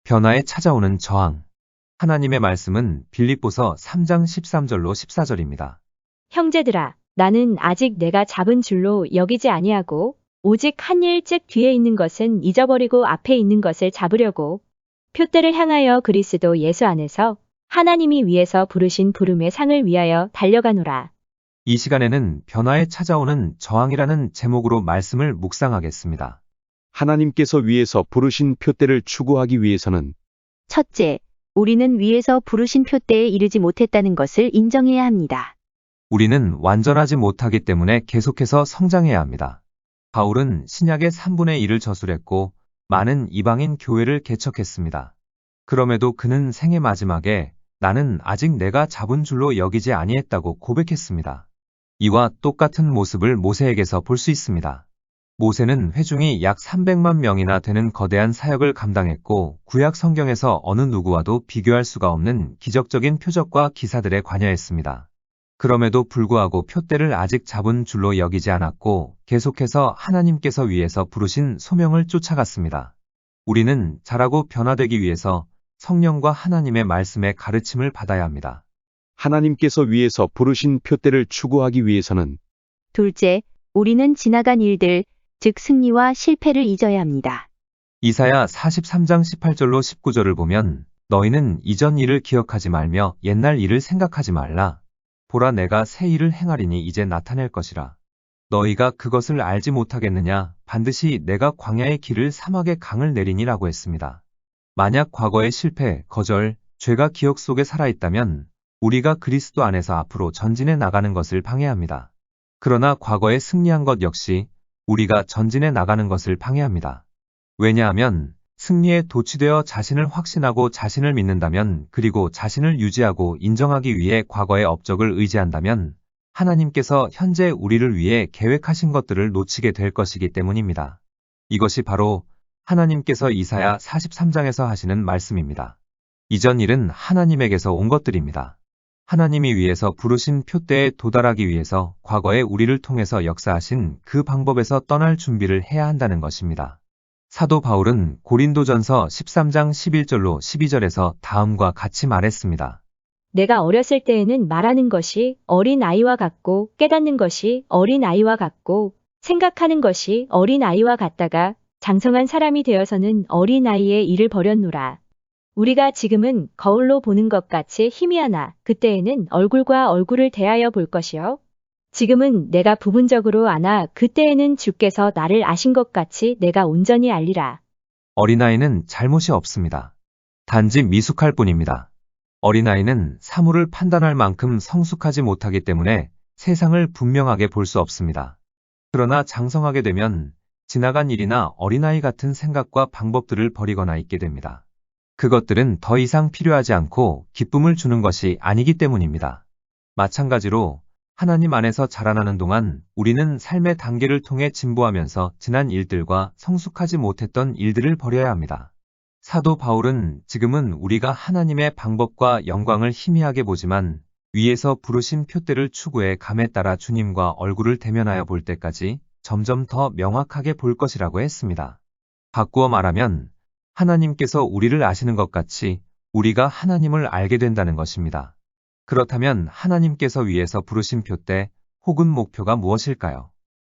변화에 찾아오는 저항. 하나님의 말씀은 빌립보서 3장 13절로 14절입니다. 형제들아, 나는 아직 내가 잡은 줄로 여기지 아니하고 오직 한 일즉 뒤에 있는 것은 잊어버리고 앞에 있는 것을 잡으려고 표대를 향하여 그리스도 예수 안에서 하나님이 위에서 부르신 부름의 상을 위하여 달려가노라. 이 시간에는 변화에 찾아오는 저항이라는 제목으로 말씀을 묵상하겠습니다. 하나님께서 위에서 부르신 표대를 추구하기 위해서는 첫째, 우리는 위에서 부르신 표대에 이르지 못했다는 것을 인정해야 합니다. 우리는 완전하지 못하기 때문에 계속해서 성장해야 합니다. 바울은 신약의 3분의 1을 저술했고 많은 이방인 교회를 개척했습니다. 그럼에도 그는 생애 마지막에 나는 아직 내가 잡은 줄로 여기지 아니했다고 고백했습니다. 이와 똑같은 모습을 모세에게서 볼 수 있습니다. 모세는 회중이 약 300만 명이나 되는 거대한 사역을 감당했고 구약 성경에서 어느 누구와도 비교할 수가 없는 기적적인 표적과 기사들에 관여했습니다. 그럼에도 불구하고 표대를 아직 잡은 줄로 여기지 않았고 계속해서 하나님께서 위에서 부르신 소명을 쫓아갔습니다. 우리는 자라고 변화되기 위해서 성령과 하나님의 말씀의 가르침을 받아야 합니다. 하나님께서 위에서 부르신 표대를 추구하기 위해서는 둘째, 우리는 지나간 일들, 즉 승리와 실패를 잊어야 합니다. 이사야 43장 18절로 19절을 보면 너희는 이전 일을 기억하지 말며 옛날 일을 생각하지 말라. 보라 내가 새 일을 행하리니 이제 나타낼 것이라. 너희가 그것을 알지 못하겠느냐? 반드시 내가 광야의 길을 사막의 강을 내리니라고 했습니다. 만약 과거의 실패, 거절, 죄가 기억 속에 살아있다면 우리가 그리스도 안에서 앞으로 전진해 나가는 것을 방해합니다. 그러나 과거에 승리한 것 역시 우리가 전진해 나가는 것을 방해합니다. 왜냐하면 승리에 도취되어 자신을 확신하고 자신을 믿는다면 그리고 자신을 유지하고 인정하기 위해 과거의 업적을 의지한다면 하나님께서 현재 우리를 위해 계획하신 것들을 놓치게 될 것이기 때문입니다. 이것이 바로 하나님께서 이사야 43장에서 하시는 말씀입니다. 이전 일은 하나님에게서 온 것들입니다. 하나님이 위에서 부르신 표대에 도달하기 위해서 과거에 우리를 통해서 역사하신 그 방법에서 떠날 준비를 해야 한다는 것입니다. 사도 바울은 고린도전서 13장 11절로 12절에서 다음과 같이 말했습니다. 내가 어렸을 때에는 말하는 것이 어린 아이와 같고 깨닫는 것이 어린 아이와 같고 생각하는 것이 어린 아이와 같다가 장성한 사람이 되어서는 어린 아이의 일을 버렸노라. 우리가 지금은 거울로 보는 것 같이 희미하나 그때에는 얼굴과 얼굴을 대하여 볼 것이요. 지금은 내가 부분적으로 아나 그때에는 주께서 나를 아신 것 같이 내가 온전히 알리라. 어린아이는 잘못이 없습니다. 단지 미숙할 뿐입니다. 어린아이는 사물을 판단할 만큼 성숙하지 못하기 때문에 세상을 분명하게 볼 수 없습니다. 그러나 장성하게 되면 지나간 일이나 어린아이 같은 생각과 방법들을 버리거나 잊게 됩니다. 그것들은 더 이상 필요하지 않고 기쁨을 주는 것이 아니기 때문입니다. 마찬가지로 하나님 안에서 자라나는 동안 우리는 삶의 단계를 통해 진보하면서 지난 일들과 성숙하지 못했던 일들을 버려야 합니다. 사도 바울은 지금은 우리가 하나님의 방법과 영광을 희미하게 보지만 위에서 부르신 표대를 추구해 감에 따라 주님과 얼굴을 대면하여 볼 때까지 점점 더 명확하게 볼 것이라고 했습니다. 바꾸어 말하면 하나님께서 우리를 아시는 것 같이 우리가 하나님을 알게 된다는 것입니다. 그렇다면 하나님께서 위에서 부르신 표대 혹은 목표가 무엇일까요?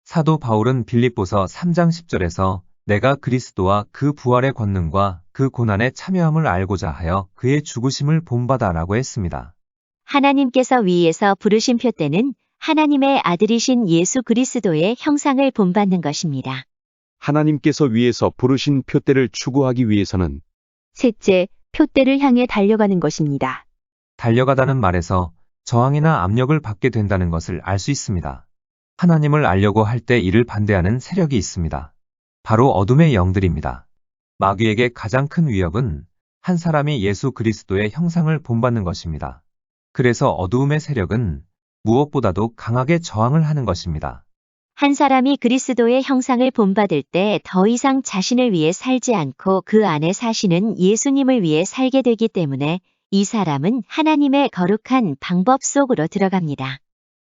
사도 바울은 빌립보서 3장 10절에서 내가 그리스도와 그 부활의 권능과 그 고난에 참여함을 알고자 하여 그의 죽으심을 본받아라고 했습니다. 하나님께서 위에서 부르신 표대는 하나님의 아들이신 예수 그리스도의 형상을 본받는 것입니다. 하나님께서 위에서 부르신 표대를 추구하기 위해서는 셋째, 표대를 향해 달려가는 것입니다. 달려가다는 말에서 저항이나 압력을 받게 된다는 것을 알 수 있습니다. 하나님을 알려고 할 때 이를 반대하는 세력이 있습니다. 바로 어둠의 영들입니다. 마귀에게 가장 큰 위협은 한 사람이 예수 그리스도의 형상을 본받는 것입니다. 그래서 어두움의 세력은 무엇보다도 강하게 저항을 하는 것입니다. 한 사람이 그리스도의 형상을 본받을 때 더 이상 자신을 위해 살지 않고 그 안에 사시는 예수님을 위해 살게 되기 때문에 이 사람은 하나님의 거룩한 방법 속으로 들어갑니다.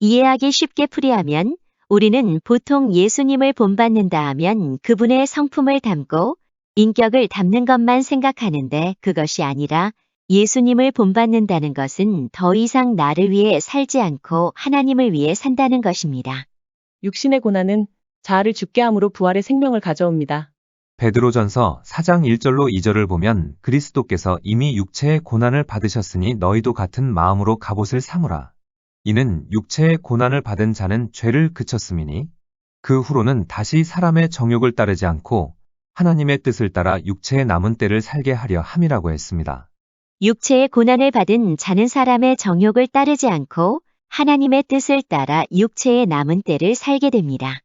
이해하기 쉽게 풀이하면 우리는 보통 예수님을 본받는다 하면 그분의 성품을 담고 인격을 담는 것만 생각하는데 그것이 아니라 예수님을 본받는다는 것은 더 이상 나를 위해 살지 않고 하나님을 위해 산다는 것입니다. 육신의 고난은 자아를 죽게 함으로 부활의 생명을 가져옵니다. 베드로전서 4장 1절로 2절을 보면 그리스도께서 이미 육체의 고난을 받으셨으니 너희도 같은 마음으로 갑옷을 삼으라. 이는 육체의 고난을 받은 자는 죄를 그쳤음이니 그 후로는 다시 사람의 정욕을 따르지 않고 하나님의 뜻을 따라 육체의 남은 때를 살게 하려 함이라고 했습니다. 육체의 고난을 받은 자는 사람의 정욕을 따르지 않고 하나님의 뜻을 따라 육체의 남은 때를 살게 됩니다.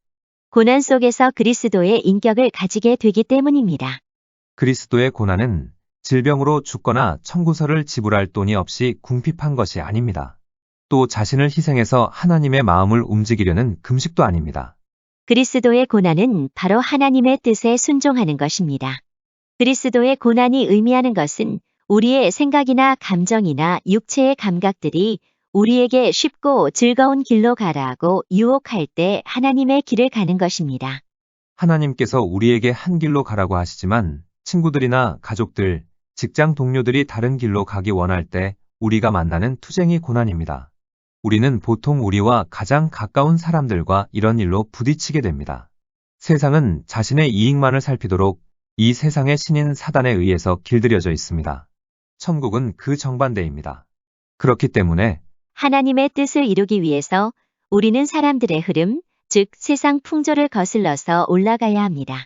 고난 속에서 그리스도의 인격을 가지게 되기 때문입니다. 그리스도의 고난은 질병으로 죽거나 청구서를 지불할 돈이 없이 궁핍한 것이 아닙니다. 또 자신을 희생해서 하나님의 마음을 움직이려는 금식도 아닙니다. 그리스도의 고난은 바로 하나님의 뜻에 순종하는 것입니다. 그리스도의 고난이 의미하는 것은 우리의 생각이나 감정이나 육체의 감각들이 우리에게 쉽고 즐거운 길로 가라고 유혹할 때 하나님의 길을 가는 것입니다. 하나님께서 우리에게 한 길로 가라고 하시지만 친구들이나 가족들, 직장 동료들이 다른 길로 가기 원할 때 우리가 만나는 투쟁이 고난입니다. 우리는 보통 우리와 가장 가까운 사람들과 이런 일로 부딪히게 됩니다. 세상은 자신의 이익만을 살피도록 이 세상의 신인 사단에 의해서 길들여져 있습니다. 천국은 그 정반대입니다. 그렇기 때문에 하나님의 뜻을 이루기 위해서 우리는 사람들의 흐름, 즉 세상 풍조를 거슬러서 올라가야 합니다.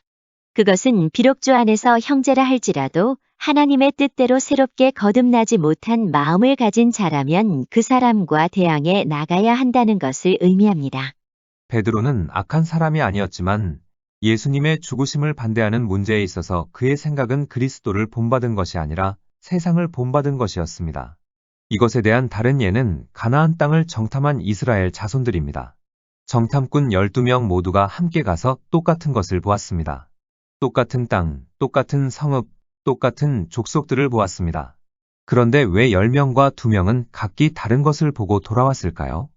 그것은 비록 주 안에서 형제라 할지라도 하나님의 뜻대로 새롭게 거듭나지 못한 마음을 가진 자라면 그 사람과 대항해 나가야 한다는 것을 의미합니다. 베드로는 악한 사람이 아니었지만 예수님의 죽으심을 반대하는 문제에 있어서 그의 생각은 그리스도를 본받은 것이 아니라 세상을 본받은 것이었습니다. 이것에 대한 다른 예는 가나안 땅을 정탐한 이스라엘 자손들입니다. 정탐꾼 12명 모두가 함께 가서 똑같은 것을 보았습니다. 똑같은 땅, 똑같은 성읍, 똑같은 족속들을 보았습니다. 그런데 왜 10명과 2명은 각기 다른 것을 보고 돌아왔을까요?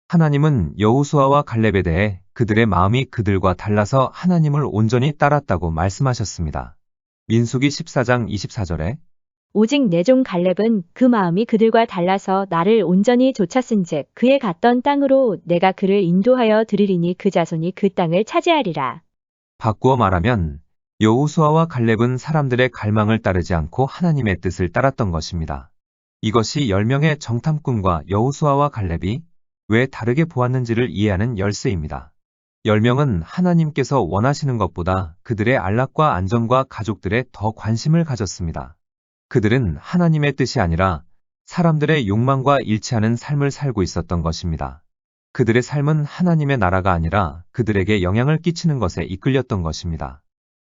하나님은 여호수아와 갈렙에 대해 그들의 마음이 그들과 달라서 하나님을 온전히 따랐다고 말씀하셨습니다. 민수기 14장 24절에 오직 내 종 갈렙은 그 마음이 그들과 달라서 나를 온전히 좇았은즉 그의 갔던 땅으로 내가 그를 인도하여 드리리니 그 자손이 그 땅을 차지하리라. 바꾸어 말하면 여호수아와 갈렙은 사람들의 갈망을 따르지 않고 하나님의 뜻을 따랐던 것입니다. 이것이 10명의 정탐꾼과 여호수아와 갈렙이 왜 다르게 보았는지를 이해하는 열쇠입니다. 10명은 하나님께서 원하시는 것보다 그들의 안락과 안전과 가족들에 더 관심을 가졌습니다. 그들은 하나님의 뜻이 아니라 사람들의 욕망과 일치하는 삶을 살고 있었던 것입니다. 그들의 삶은 하나님의 나라가 아니라 그들에게 영향을 끼치는 것에 이끌렸던 것입니다.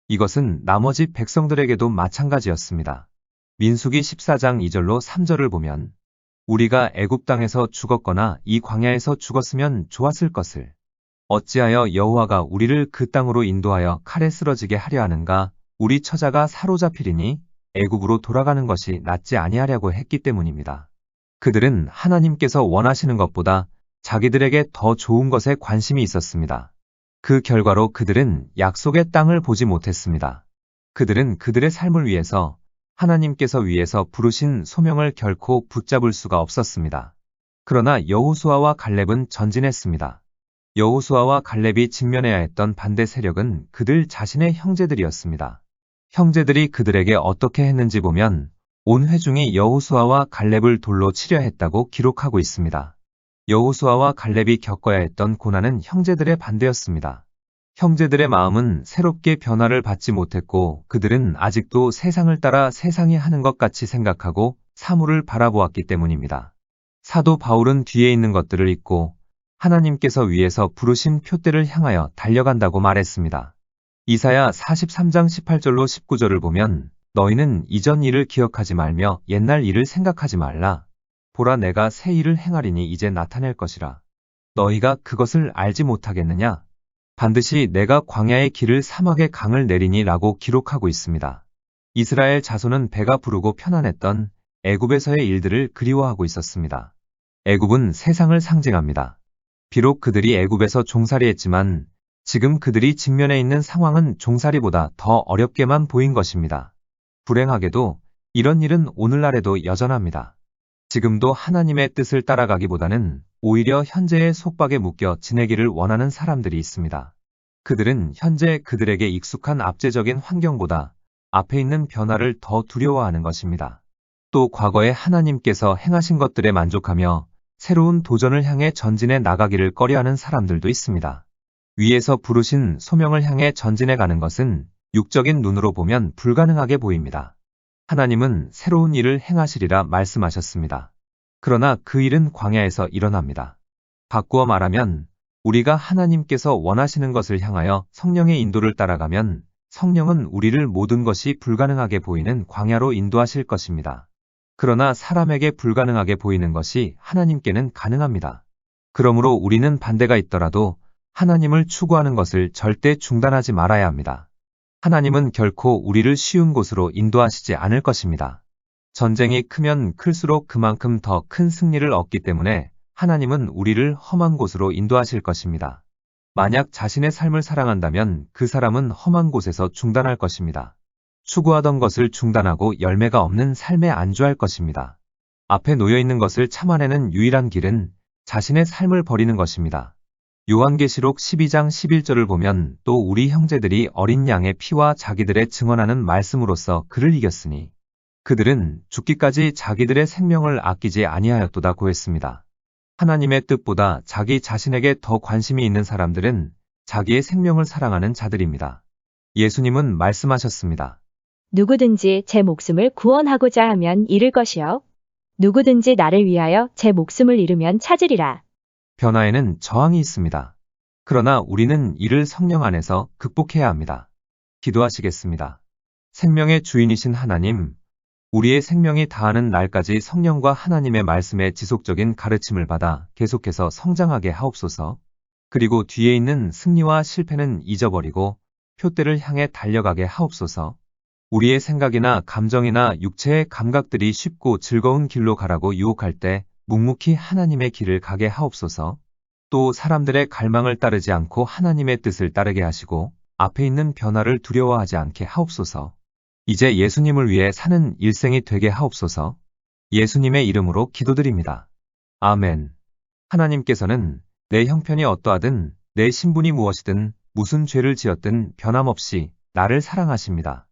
이것은 나머지 백성들에게도 마찬가지였습니다. 민수기 14장 2절로 3절을 보면 우리가 애굽 땅에서 죽었거나 이 광야에서 죽었으면 좋았을 것을 어찌하여 여호와가 우리를 그 땅으로 인도하여 칼에 쓰러지게 하려 하는가 우리 처자가 사로잡히리니 애굽으로 돌아가는 것이 낫지 아니하려고 했기 때문입니다. 그들은 하나님께서 원하시는 것보다 자기들에게 더 좋은 것에 관심이 있었습니다. 그 결과로 그들은 약속의 땅을 보지 못했습니다. 그들은 그들의 삶을 위해서 하나님께서 위에서 부르신 소명을 결코 붙잡을 수가 없었습니다. 그러나 여호수아와 갈렙은 전진했습니다. 여호수아와 갈렙이 직면해야 했던 반대 세력은 그들 자신의 형제들이었습니다. 형제들이 그들에게 어떻게 했는지 보면 온 회중이 여호수아와 갈렙을 돌로 치려 했다고 기록하고 있습니다. 여호수아와 갈렙이 겪어야 했던 고난은 형제들의 반대였습니다. 형제들의 마음은 새롭게 변화를 받지 못했고 그들은 아직도 세상을 따라 세상이 하는 것 같이 생각하고 사물을 바라보았기 때문입니다. 사도 바울은 뒤에 있는 것들을 잊고 하나님께서 위에서 부르신 표대를 향하여 달려간다고 말했습니다. 이사야 43장 18절로 19절을 보면 너희는 이전 일을 기억하지 말며 옛날 일을 생각하지 말라. 보라 내가 새 일을 행하리니 이제 나타낼 것이라. 너희가 그것을 알지 못하겠느냐? 반드시 내가 광야의 길을 사막의 강을 내리니 라고 기록하고 있습니다. 이스라엘 자손은 배가 부르고 편안했던 애굽에서의 일들을 그리워하고 있었습니다. 애굽은 세상을 상징합니다. 비록 그들이 애굽에서 종살이했지만 지금 그들이 직면해 있는 상황은 종살이보다 더 어렵게만 보인 것입니다. 불행하게도 이런 일은 오늘날에도 여전합니다. 지금도 하나님의 뜻을 따라가기보다는 오히려 현재의 속박에 묶여 지내기를 원하는 사람들이 있습니다. 그들은 현재 그들에게 익숙한 압제적인 환경보다 앞에 있는 변화를 더 두려워하는 것입니다. 또 과거에 하나님께서 행하신 것들에 만족하며 새로운 도전을 향해 전진해 나가기를 꺼려하는 사람들도 있습니다. 위에서 부르신 소명을 향해 전진해 가는 것은 육적인 눈으로 보면 불가능하게 보입니다. 하나님은 새로운 일을 행하시리라 말씀하셨습니다. 그러나 그 일은 광야에서 일어납니다. 바꾸어 말하면 우리가 하나님께서 원하시는 것을 향하여 성령의 인도를 따라가면 성령은 우리를 모든 것이 불가능하게 보이는 광야로 인도하실 것입니다. 그러나 사람에게 불가능하게 보이는 것이 하나님께는 가능합니다. 그러므로 우리는 반대가 있더라도 하나님을 추구하는 것을 절대 중단하지 말아야 합니다. 하나님은 결코 우리를 쉬운 곳으로 인도하시지 않을 것입니다. 전쟁이 크면 클수록 그만큼 더 큰 승리를 얻기 때문에 하나님은 우리를 험한 곳으로 인도하실 것입니다. 만약 자신의 삶을 사랑한다면 그 사람은 험한 곳에서 중단할 것입니다. 추구하던 것을 중단하고 열매가 없는 삶에 안주할 것입니다. 앞에 놓여 있는 것을 참아내는 유일한 길은 자신의 삶을 버리는 것입니다. 요한계시록 12장 11절을 보면 또 우리 형제들이 어린 양의 피와 자기들의 증언하는 말씀으로써 그를 이겼으니 그들은 죽기까지 자기들의 생명을 아끼지 아니하였도다 고했습니다. 하나님의 뜻보다 자기 자신에게 더 관심이 있는 사람들은 자기의 생명을 사랑하는 자들입니다. 예수님은 말씀하셨습니다. 누구든지 제 목숨을 구원하고자 하면 잃을 것이요. 누구든지 나를 위하여 제 목숨을 잃으면 찾으리라. 변화에는 저항이 있습니다. 그러나 우리는 이를 성령 안에서 극복해야 합니다. 기도하시겠습니다. 생명의 주인이신 하나님, 우리의 생명이 다하는 날까지 성령과 하나님의 말씀의 지속적인 가르침을 받아 계속해서 성장하게 하옵소서. 그리고 뒤에 있는 승리와 실패는 잊어버리고 표대를 향해 달려가게 하옵소서. 우리의 생각이나 감정이나 육체의 감각들이 쉽고 즐거운 길로 가라고 유혹할 때 묵묵히 하나님의 길을 가게 하옵소서. 또 사람들의 갈망을 따르지 않고 하나님의 뜻을 따르게 하시고 앞에 있는 변화를 두려워하지 않게 하옵소서. 이제 예수님을 위해 사는 일생이 되게 하옵소서. 예수님의 이름으로 기도드립니다. 아멘. 하나님께서는 내 형편이 어떠하든 내 신분이 무엇이든 무슨 죄를 지었든 변함없이 나를 사랑하십니다.